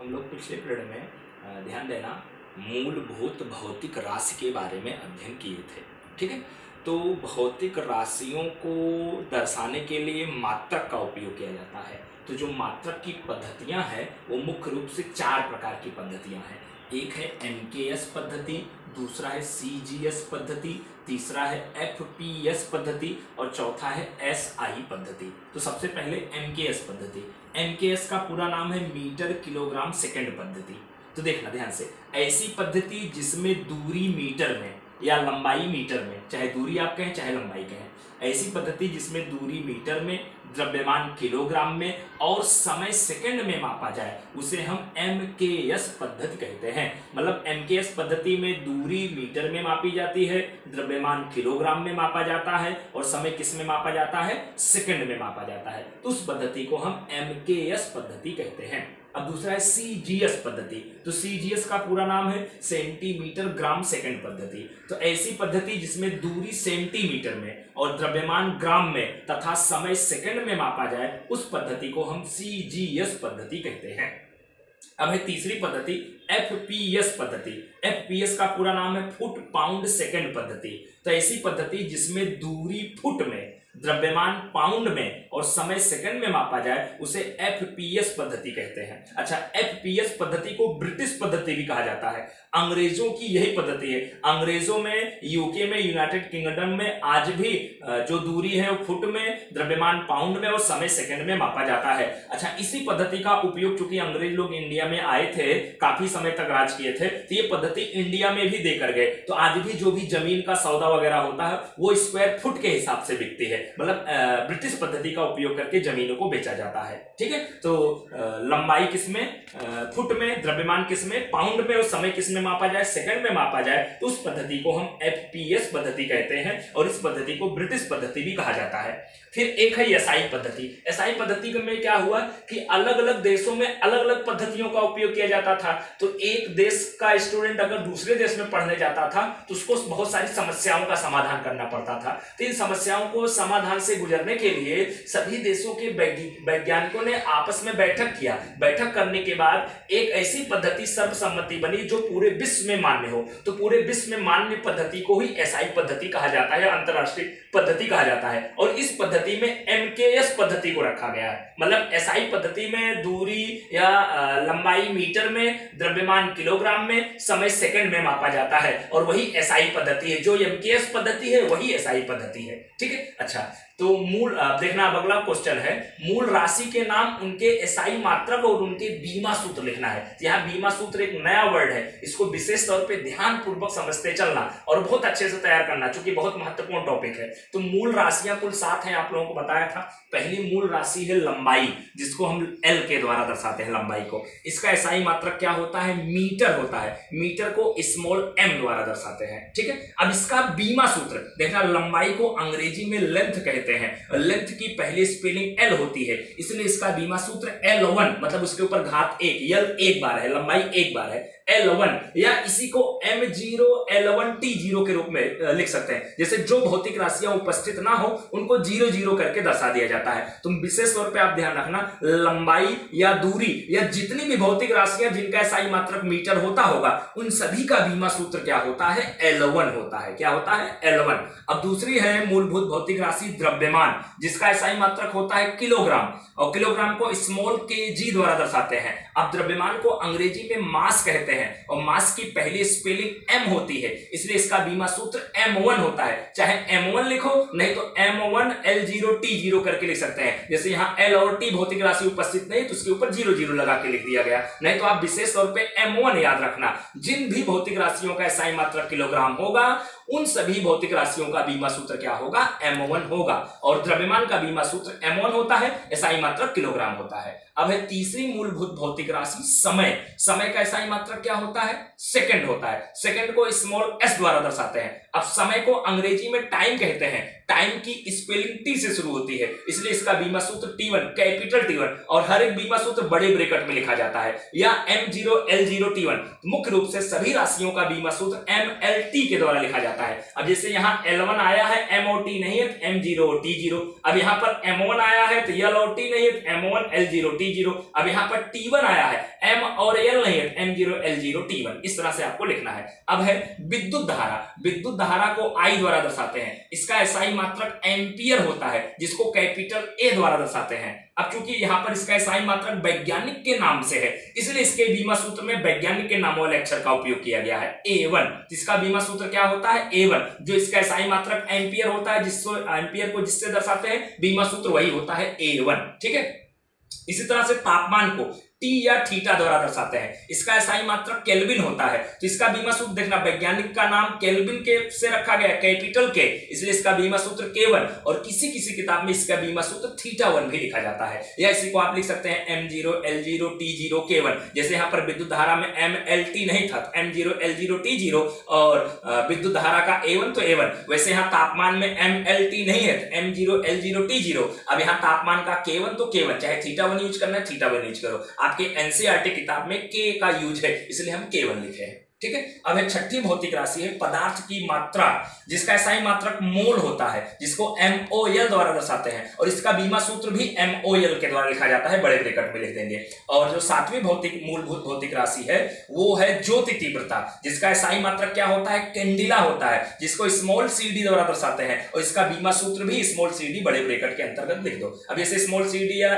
हम लोग पिछले पीरियड में ध्यान देना मूलभूत भौतिक राशि के बारे में अध्ययन किए थे। ठीक है, तो भौतिक राशियों को दर्शाने के लिए मात्रक का उपयोग किया जाता है। तो जो मात्रक की पद्धतियां हैं वो मुख्य रूप से 4 प्रकार की पद्धतियां हैं। एक है MKS पद्धति, दूसरा है CGS पद्धति, तीसरा है FPS पद्धति और चौथा है SI पद्धति। तो सबसे पहले MKS पद्धति। MKS का पूरा नाम है मीटर किलोग्राम सेकंड पद्धति। तो देखना ध्यान से, ऐसी पद्धति जिसमें दूरी मीटर में या लंबाई मीटर में, चाहे दूरी आप कहें चाहे लंबाई कहें, ऐसी पद्धति जिसमें दूरी मीटर में, द्रव्यमान किलोग्राम में और समय सेकंड में मापा जाए उसे हम MKS पद्धति कहते हैं। मतलब MKS पद्धति में दूरी मीटर में मापी जाती है, द्रव्यमान किलोग्राम में मापा जाता है और समय किस में मापा जाता है, सेकंड में मापा जाता है। तो उस पद्धति को हम MKS पद्धति कहते हैं। अब दूसरा है CGS पद्धति। तो CGS का पूरा नाम है सेंटीमीटर ग्राम सेकंड पद्धति। तो ऐसी पद्धति जिसमें दूरी सेंटीमीटर में और द्रव्यमान ग्राम में तथा समय सेकंड में मापा जाए उस पद्धति को हम CGS पद्धति कहते हैं। अब है तीसरी पद्धति FPS पद्धति। FPS का पूरा नाम है फुट पाउंड सेकंड पद्धति। तो ऐसी पद्धति जिसमें दूरी फुट में, द्रव्यमान पाउंड में और समय सेकंड में मापा जाए उसे FPS पद्धति कहते हैं। अच्छा, FPS पद्धति को ब्रिटिश पद्धति भी कहा जाता है। अंग्रेजों की यही पद्धति है। अंग्रेजों में, यूके में, यूनाइटेड किंगडम में आज भी जो दूरी है वो फुट में, द्रव्यमान पाउंड में और समय सेकंड में मापा जाता है। अच्छा, इसी पद्धति का उपयोग चूंकि अंग्रेज लोग इंडिया में आए थे, काफी समय तक राज किए थे, तो ये पद्धति इंडिया में भी देकर गए। तो आज भी जो भी जमीन का सौदा वगैरह होता है वो स्क्वायर फुट के हिसाब से बिकती है। मतलब ब्रिटिश पद्धति का उपयोग करके जमीनों को बेचा जाता है। ठीक है, तो लंबाई किसमें, फुट में, द्रव्यमान किसमें, पाउंड में और समय किसमें मापा जाए, सेकंड में मापा जाए, तो उस पद्धति को हम FPS पद्धति कहते हैं और इस पद्धति को ब्रिटिश पद्धति भी कहा जाता है। फिर एक है SI पद्धति। SI पद्धति में क्या हुआ कि अलग अलग देशों में अलग अलग पद्धतियों का उपयोग किया जाता था। तो एक देश का स्टूडेंट अगर दूसरे देश में पढ़ने जाता था तो उसको बहुत सारी समस्याओं का समाधान करना पड़ता था। तो इन समस्याओं को समाधान से गुजरने के लिए सभी देशों के वैज्ञानिकों ने आपस में बैठक किया। बैठक करने के बाद एक ऐसी पद्धति सर्वसम्मति बनी जो पूरे विश्व में मान्य हो। तो पूरे विश्व में मान्य पद्धति को ही SI पद्धति कहा जाता है, अंतरराष्ट्रीय पद्धति कहा जाता है। और इस पद्धति में MKS पद्धति को रखा गया है। मतलब SI पद्धति में दूरी या लंबाई मीटर में, द्रव्यमान किलोग्राम में, समय सेकंड में मापा जाता है और वही SI पद्धति है। जो MKS पद्धति है वही SI पद्धति है। ठीक है, अच्छा, तो मूल देखना, अब अगला क्वेश्चन है मूल राशि के नाम, उनके SI मात्रक और उनके बीमा सूत्र लिखना है। यहाँ बीमा सूत्र एक नया वर्ड है, इसको विशेष तौर पे ध्यान पूर्वक समझते चलना और बहुत अच्छे से तैयार करना क्योंकि बहुत महत्वपूर्ण टॉपिक है। तो मूल राशियां कुल 7 हैं, आप लोगों को बताया था। पहली मूल राशि है लंबाई, जिसको हम L के द्वारा दर्शाते हैं लंबाई को। इसका SI मात्रक क्या होता है, मीटर होता है। मीटर को स्मॉल m द्वारा दर्शाते हैं। ठीक है, अब इसका बीमा सूत्र देखना, लंबाई को अंग्रेजी में लेंथ कहते हैं। लेंथ की पहली स्पेलिंग L होती है, इसलिए इसका बीमा सूत्र L1, मतलब उसके ऊपर घात 1, L एक बार है, लंबाई एक बार है, L1, या इसी को M0 L1 T0 के रूप में लिख सकते हैं। जैसे जो भौतिक राशियां उपस्थित ना हो उनको 0 0 करके दर्शा दिया जाता है। तो विशेष तौर पे आप ध्यान रखना, लंबाई या दूरी या जितनी भी भौतिक राशियां जिनका SI मात्रक मीटर होता होगा उन सभी का बीमा सूत्र क्या होता है, L1 होता है। क्या होता है, L1। अब दूसरी है मूलभूत भौतिक राशि द्रव्यमान, जिसका SI मात्रक होता है किलोग्राम और किलोग्राम को स्मॉल kg द्वारा दर्शाते हैं। अब द्रव्यमान को अंग्रेजी में मास कहते हैं और मास की पहली स्पेलिंग M होती है, इसलिए इसका बीमा सूत्र M1 होता है। चाहे M1 लिखो, नहीं तो M1 L0 T0 करके लिख सकते हैं। जैसे यहाँ L और T भौतिक राशि उपस्थित नहीं तो उसके ऊपर 0 0 लगा के लिख दिया गया। नहीं तो आप विशेष तौर पे M1 याद रखना। जिन भी भौतिक राशियों का SI मात्रक किलोग्राम होगा उन सभी भौतिक राशियों का बीमा सूत्र क्या होगा, M1 होगा। और द्रव्यमान का बीमा सूत्र M1 होता है, SI मात्रक किलोग्राम होता है। अब है तीसरी मूलभूत भौतिक राशि समय। समय का SI मात्रक क्या होता है, सेकंड होता है। सेकंड को स्मॉल s द्वारा दर्शाते हैं। अब समय को अंग्रेजी में टाइम कहते हैं, टाइम की स्पेलिंग टी से शुरू होती है, इसलिए इसका बीमा सूत्र T1 कैपिटल T1 और हर एक बीमा सूत्र बड़े ब्रैकेट में लिखा जाता है, या M0 L0 T1। मुख्य रूप से सभी राशियों का बीमा सूत्र MLT के द्वारा लिखा जाता है। अब जैसे यहाँ L1 आया है MOT नहीं है तो M0 T0, अब यहाँ पर M1 आया है तो LOT नहीं है तो M1 L0 T0, अब यहाँ पर T1 आया है M और L नहीं है तो M0 L0 T1। इस तरह से आपको लिखना है। अब है विद्युत धारा, विद्युत धारा को I द्वारा दर्शाते हैं, इसका SI मात्रक एम्पियर होता है जिसको कैपिटल A द्वारा दर्शाते हैं। अब चूंकि यहाँ पर इसका SI मात्रक वैज्ञानिक के नाम से है, इसलिए इसके बीमा सूत्र में वैज्ञानिक के नाम वाले अक्षर का उपयोग किया गया है A1। इसका बीमा सूत्र क्या होता है A1, जो इसका SI मात्रक एम्पियर होता है, जिसको एम्पियर को जिससे दर्शाते हैं बीमा सूत्र वही होता है A1। ठीक है, इसी तरह से तापमान को T या थीटा द्वारा दर्शाते हैं, इसका SI मात्रक केल्विन होता है, तो इसका बीमा सूत्र देखना, वैज्ञानिक का नाम केल्विन के से रखा गया कैपिटल के, इसलिए इसका बीमा सूत्र K1 और किसी किसी किताब में इसका बीमा सूत्र θ1 भी लिखा जाता है, या इसी को आप लिख सकते हैं M0 L0 T0 K1। जैसे यहाँ पर विद्युत धारा में MLT नहीं था तो M0 L0 T0 और विद्युत धारा का A1 तो A1, वैसे यहाँ तापमान में MLT नहीं है तो M0 L0 T0। अब यहाँ तापमान का K1 तो K1, चाहे θ1 यूज करना है θ1 यूज करो, आपके एनसीईआरटी किताब में के का यूज है इसलिए हम केवल लिखे हैं। ठीक है, अब है छठी भौतिक राशि है पदार्थ की मात्रा, जिसका SI मात्रक मोल होता है, जिसको MOL द्वारा दर्शाते हैं, और इसका बीमा सूत्र भी MOL के द्वारा लिखा जाता है, बड़े ब्रैकेट में लिख देंगे। और जो सातवीं भौतिक मूलभूत भौतिक राशि है वो है ज्योति तीव्रता, जिसका SI मात्रक क्या होता है कैंडिला होता है, जिसको स्मॉल CD द्वारा दर्शाते हैं, और इसका बीमा सूत्र भी स्मॉल CD बड़े ब्रैकेट के अंतर्गत लिख दो। अब जैसे स्मॉल CD या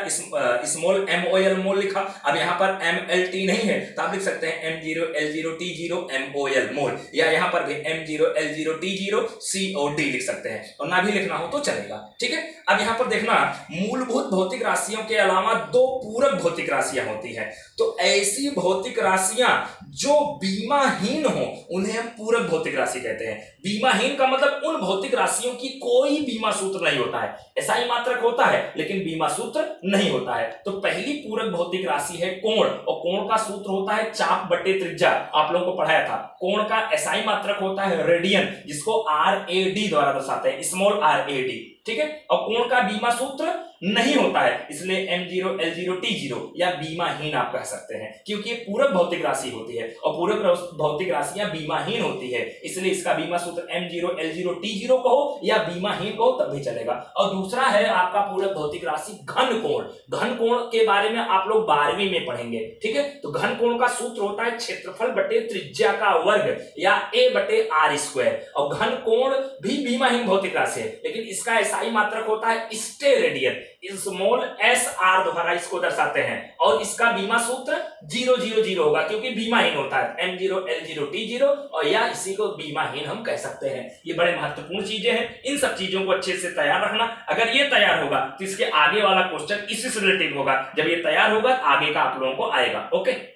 स्मॉल MOL मोल लिखा, अब यहाँ पर MLT नहीं है तो आप लिख सकते हैं M0 L0 T0 MOL मोल, या यहाँ पर भी M0 L0 T0 COD लिख सकते हैं, और ना भी लिखना हो तो चलेगा। ठीक है, अब यहाँ पर देखना, मूलभूत भौतिक राशियों के अलावा दो पूरक भौतिक राशियां होती हैं, तो ऐसी भौतिक राशियां जो बीमाहीन हो उन्हें हम पूरक भौतिक राशि कहते हैं। बीमाहीन का मतलब उन भौतिक राशियों की कोई बीमा सूत्र नहीं होता है, SI मात्रक होता है लेकिन बीमा सूत्र नहीं होता है। तो पहली पूरक भौतिक राशि है कोण, और कोण का सूत्र होता है चाप बटे त्रिज्या, आप लोगों को पढ़ाया था। कोण का SI मात्रक होता है रेडियन, जिसको RAD द्वारा दर्शाते हैं, स्मॉल RAD। ठीक है, और कोण का बीमा सूत्र नहीं होता है, इसलिए M0 L0 T0 या बीमाहीन आप कह सकते हैं, क्योंकि ये पूरक भौतिक राशि होती है और पूरक भौतिक राशियां बीमाहीन होती है, इसलिए इसका बीमा सूत्र M0 L0 T0 कहो या बीमाहीन कहो तब भी चलेगा। और दूसरा है आपका पूरक भौतिक राशि घन कोण। घन कोण के बारे में आप लोग 12वीं में पढ़ेंगे। ठीक है, तो घन कोण का सूत्र होता है क्षेत्रफल बटे त्रिज्या का वर्ग, या A बटे R स्क्वायर, और घन कोण भी बीमाहीन भौतिक राशि है, लेकिन इसका SI मात्रक होता है स्टेरेडियन, स्मॉल SR द्वारा इसको दर्शाते हैं, और इसका बीमा सूत्र 000 होगा क्योंकि बीमाहीन होता है, M0 L0 T0, और या इसी को बीमाहीन हम कह सकते हैं। ये बड़े महत्वपूर्ण चीजें हैं, इन सब चीजों को अच्छे से तैयार रखना। अगर ये तैयार होगा तो इसके आगे वाला क्वेश्चन इसी से रिलेटेड होगा, जब ये तैयार होगा आगे का आप लोगों को आएगा। ओके।